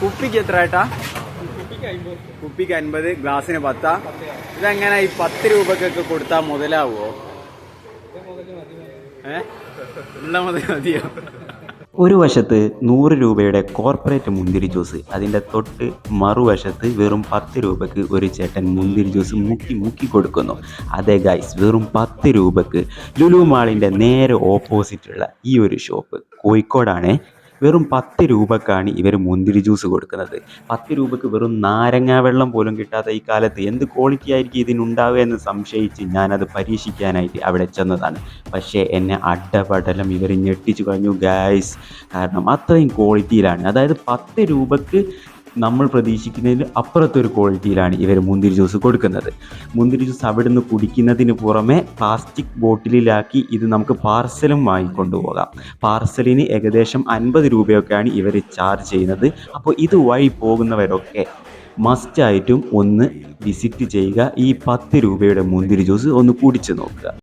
കുപ്പിക്ക് എത്ര ഏട്ടാ? കുപ്പിക്ക് 50, ഗ്ലാസ്സിന് 10. ഇതെങ്ങനെ ഈ 10 രൂപക്കൊക്കെ കൊടുത്താൽ മുതലാവോ? ഉള്ള മുതൽ മതിയോ? ഒരു വശത്ത് 100 രൂപയുടെ കോർപ്പറേറ്റ് മുന്തിരി ജ്യൂസ്, അതിൻ്റെ തൊട്ട് മറുവശത്ത് വെറും 10 രൂപയ്ക്ക് ഒരു ചേട്ടൻ മുന്തിരി ജ്യൂസ് മുക്കി മുക്കി കൊടുക്കുന്നു. അതെ ഗൈസ്, വെറും 10 രൂപയ്ക്ക് ലുലു മാളിൻ്റെ നേരെ ഓപ്പോസിറ്റുള്ള ഈ ഒരു ഷോപ്പ് കോഴിക്കോടാണ്. വെറും 10 രൂപക്കാണ് ഇവർ മുന്തിരി ജ്യൂസ് കൊടുക്കുന്നത്. 10 രൂപയ്ക്ക് വെറും നാരങ്ങാ വെള്ളം പോലും കിട്ടാത്ത ഈ കാലത്ത് എന്ത് ക്വാളിറ്റി ആയിരിക്കും ഇതിനുണ്ടാവുക എന്ന് സംശയിച്ച് ഞാനത് പരീക്ഷിക്കാനായിട്ട് അവിടെ ചെന്നതാണ്. പക്ഷേ എന്നെ അഡപടലം ഇവർ ഞെട്ടിച്ചു കഴിഞ്ഞു ഗൈസ്. കാരണം അത്രയും ക്വാളിറ്റിയിലാണ്, അതായത് 10 രൂപയ്ക്ക് നമ്മൾ പ്രതീക്ഷിക്കുന്നതിൽ അപ്പുറത്തൊരു ക്വാളിറ്റിയിലാണ് ഇവർ മുന്തിരി ജ്യൂസ് കൊടുക്കുന്നത്. മുന്തിരി ജ്യൂസ് അവിടെ നിന്ന് കുടിക്കുന്നതിന് പുറമെ പ്ലാസ്റ്റിക് ബോട്ടിലിലാക്കി ഇത് നമുക്ക് പാർസലും വാങ്ങിക്കൊണ്ടുപോകാം. പാർസലിന് ഏകദേശം 50 രൂപയൊക്കെയാണ് ഇവർ ചാർജ് ചെയ്യുന്നത്. അപ്പോൾ ഇത് വഴി പോകുന്നവരൊക്കെ മസ്റ്റായിട്ടും ഒന്ന് വിസിറ്റ് ചെയ്യുക. ഈ 10 രൂപയുടെ മുന്തിരി ജ്യൂസ് ഒന്ന് കുടിച്ച് നോക്കുക.